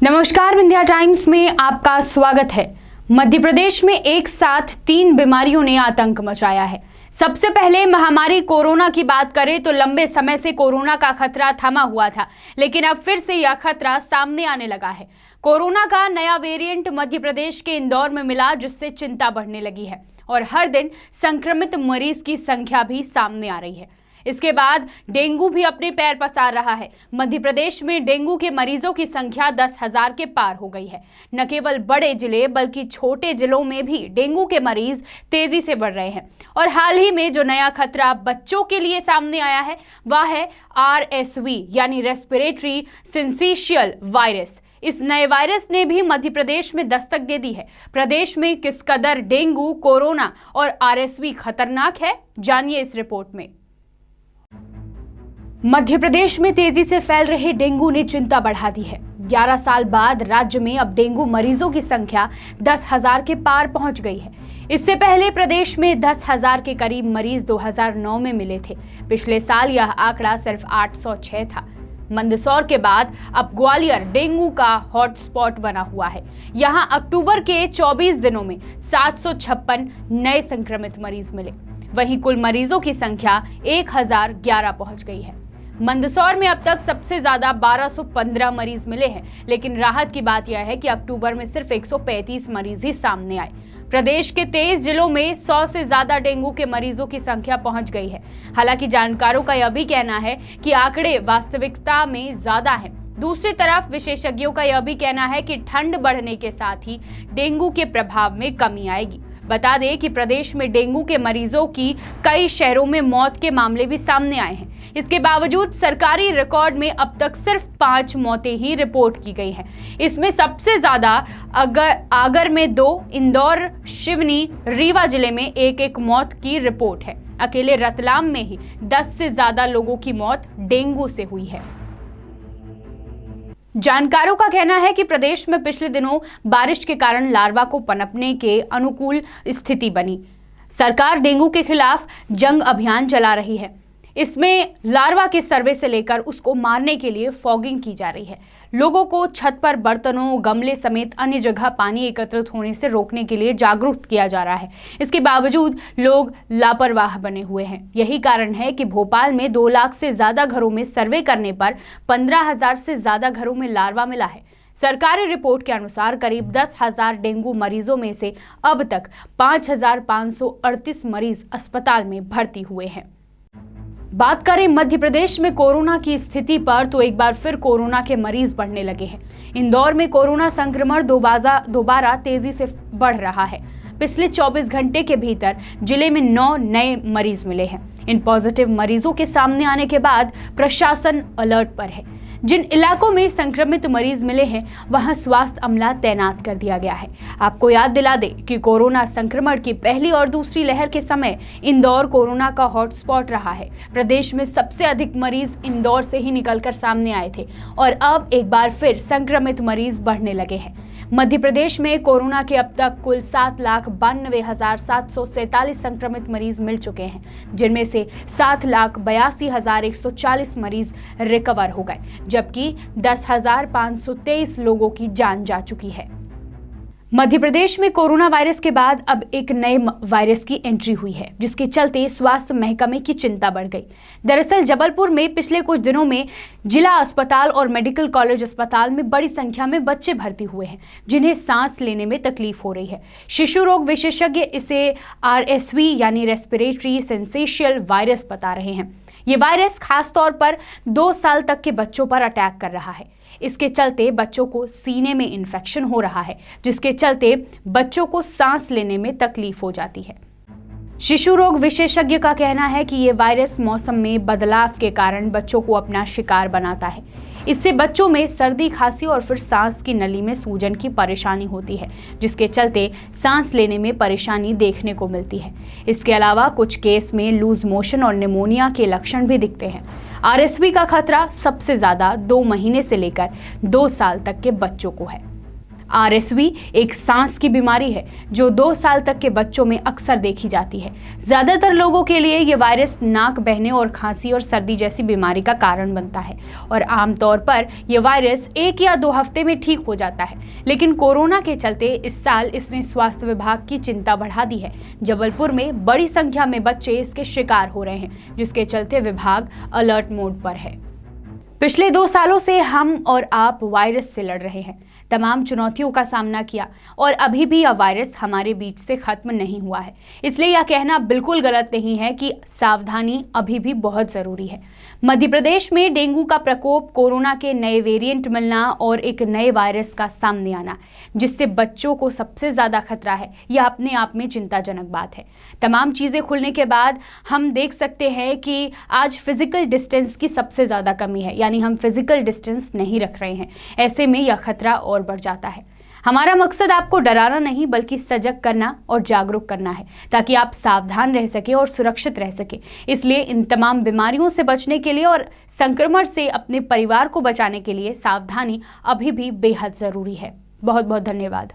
नमस्कार, विंध्या टाइम्स में आपका स्वागत है। मध्य प्रदेश में एक साथ 3 बीमारियों ने आतंक मचाया है। सबसे पहले महामारी कोरोना की बात करें तो लंबे समय से कोरोना का खतरा थमा हुआ था, लेकिन अब फिर से यह खतरा सामने आने लगा है। कोरोना का नया वेरिएंट मध्य प्रदेश के इंदौर में मिला, जिससे चिंता बढ़ने लगी है और हर दिन संक्रमित मरीज की संख्या भी सामने आ रही है। इसके बाद डेंगू भी अपने पैर पसार रहा है। मध्य प्रदेश में डेंगू के मरीजों की संख्या 10,000 के पार हो गई है। न केवल बड़े जिले बल्कि छोटे जिलों में भी डेंगू के मरीज तेजी से बढ़ रहे हैं। और हाल ही में जो नया खतरा बच्चों के लिए सामने आया है वह है RSV यानी रेस्पिरेटरी सिंसिशियल वायरस। इस नए वायरस ने भी मध्य प्रदेश में दस्तक दे दी है। प्रदेश में किस कदर डेंगू, कोरोना और RSV खतरनाक है, जानिए इस रिपोर्ट में। मध्य प्रदेश में तेजी से फैल रहे डेंगू ने चिंता बढ़ा दी है। 11 साल बाद राज्य में अब डेंगू मरीजों की संख्या 10,000 के पार पहुंच गई है। इससे पहले प्रदेश में 10,000 के करीब मरीज 2009 में मिले थे। पिछले साल यह आंकड़ा सिर्फ 806 था। मंदसौर के बाद अब ग्वालियर डेंगू का हॉटस्पॉट बना हुआ है। यहां अक्टूबर के 24 दिनों में 756 नए संक्रमित मरीज मिले। वहीं कुल मरीजों की संख्या 1011 पहुंच गई है। मंदसौर में अब तक सबसे ज्यादा 1215 मरीज मिले हैं, लेकिन राहत की बात यह है कि अक्टूबर में सिर्फ 135 मरीज ही सामने आए। प्रदेश के 23 जिलों में 100 से ज्यादा डेंगू के मरीजों की संख्या पहुंच गई है। हालांकि जानकारों का यह भी कहना है कि आंकड़े वास्तविकता में ज्यादा हैं। दूसरी तरफ विशेषज्ञों का यह भी कहना है कि ठंड बढ़ने के साथ ही डेंगू के प्रभाव में कमी आएगी। बता दें कि प्रदेश में डेंगू के मरीजों की कई शहरों में मौत के मामले भी सामने आए हैं। इसके बावजूद सरकारी रिकॉर्ड में अब तक सिर्फ 5 मौतें ही रिपोर्ट की गई हैं। इसमें सबसे ज्यादा आगर में 2, इंदौर, सिवनी, रीवा जिले में एक मौत की रिपोर्ट है। अकेले रतलाम में ही 10 से ज्यादा लोगों की मौत डेंगू से हुई है। जानकारों का कहना है कि प्रदेश में पिछले दिनों बारिश के कारण लार्वा को पनपने के अनुकूल स्थिति बनी। सरकार डेंगू के खिलाफ जंग अभियान चला रही है। इसमें लार्वा के सर्वे से लेकर उसको मारने के लिए फॉगिंग की जा रही है। लोगों को छत पर बर्तनों, गमले समेत अन्य जगह पानी एकत्रित होने से रोकने के लिए जागरूक किया जा रहा है। इसके बावजूद लोग लापरवाह बने हुए हैं। यही कारण है कि भोपाल में 2 लाख से ज्यादा घरों में सर्वे करने पर 15,000 से ज्यादा घरों में लार्वा मिला है। सरकारी रिपोर्ट के अनुसार करीब 10,000 डेंगू मरीजों में से अब तक 5,538 मरीज अस्पताल में भर्ती हुए हैं। बात करें मध्य प्रदेश में कोरोना की स्थिति पर तो एक बार फिर कोरोना के मरीज बढ़ने लगे हैं। इंदौर में कोरोना संक्रमण दोबारा तेजी से बढ़ रहा है। पिछले 24 घंटे के भीतर जिले में 9 नए मरीज मिले हैं। इन पॉजिटिव मरीजों के सामने आने के बाद प्रशासन अलर्ट पर है। जिन इलाकों में संक्रमित मरीज मिले हैं वहां स्वास्थ्य अमला तैनात कर दिया गया है। आपको याद दिला दें कि कोरोना संक्रमण की पहली और दूसरी लहर के समय इंदौर कोरोना का हॉटस्पॉट रहा है। प्रदेश में सबसे अधिक मरीज इंदौर से ही निकलकर सामने आए थे और अब एक बार फिर संक्रमित मरीज बढ़ने लगे हैं। मध्य प्रदेश में कोरोना के अब तक कुल 7,92,747 संक्रमित मरीज मिल चुके हैं, जिनमें से 7,82,140 मरीज रिकवर हो गए, जबकि 10,523 लोगों की जान जा चुकी है। मध्य प्रदेश में कोरोना वायरस के बाद अब एक नए वायरस की एंट्री हुई है, जिसके चलते स्वास्थ्य महकमे की चिंता बढ़ गई। दरअसल जबलपुर में पिछले कुछ दिनों में जिला अस्पताल और मेडिकल कॉलेज अस्पताल में बड़ी संख्या में बच्चे भर्ती हुए हैं, जिन्हें सांस लेने में तकलीफ हो रही है। शिशु रोग विशेषज्ञ इसे RSV यानी रेस्पिरेटरी सिंसिशियल वायरस बता रहे हैं। ये वायरस खास तौर पर 2 साल तक के बच्चों पर अटैक कर रहा है। इसके चलते बच्चों को सीने में इन्फेक्शन हो रहा है, जिसके चलते बच्चों को सांस लेने में तकलीफ हो जाती है। शिशु रोग विशेषज्ञ का कहना है कि ये वायरस मौसम में बदलाव के कारण बच्चों को अपना शिकार बनाता है। इससे बच्चों में सर्दी, खांसी और फिर सांस की नली में सूजन की परेशानी होती है, जिसके चलते सांस लेने में परेशानी देखने को मिलती है। इसके अलावा कुछ केस में लूज मोशन और निमोनिया के लक्षण भी दिखते हैं। RSV का खतरा सबसे ज्यादा 2 महीने से लेकर 2 साल तक के बच्चों को है। RSV एक सांस की बीमारी है जो 2 साल तक के बच्चों में अक्सर देखी जाती है। ज़्यादातर लोगों के लिए ये वायरस नाक बहने और खांसी और सर्दी जैसी बीमारी का कारण बनता है और आमतौर पर यह वायरस 1 या 2 हफ्ते में ठीक हो जाता है। लेकिन कोरोना के चलते इस साल इसने स्वास्थ्य विभाग की चिंता बढ़ा दी है। जबलपुर में बड़ी संख्या में बच्चे इसके शिकार हो रहे हैं, जिसके चलते विभाग अलर्ट मोड पर है। पिछले 2 सालों से हम और आप वायरस से लड़ रहे हैं, तमाम चुनौतियों का सामना किया और अभी भी यह वायरस हमारे बीच से खत्म नहीं हुआ है। इसलिए यह कहना बिल्कुल गलत नहीं है कि सावधानी अभी भी बहुत ज़रूरी है। मध्य प्रदेश में डेंगू का प्रकोप, कोरोना के नए वेरिएंट मिलना और एक नए वायरस का सामने आना, जिससे बच्चों को सबसे ज़्यादा खतरा है, यह अपने आप में चिंताजनक बात है। तमाम चीज़ें खुलने के बाद हम देख सकते हैं कि आज फिजिकल डिस्टेंस की सबसे ज़्यादा कमी है, यानी हम फिजिकल डिस्टेंस नहीं रख रहे हैं। ऐसे में यह खतरा और बढ़ जाता है। हमारा मकसद आपको डराना नहीं बल्कि सजग करना और जागरूक करना है, ताकि आप सावधान रह सके और सुरक्षित रह सके। इसलिए इन तमाम बीमारियों से बचने के लिए और संक्रमण से अपने परिवार को बचाने के लिए सावधानी अभी भी बेहद ज़रूरी है। बहुत बहुत धन्यवाद।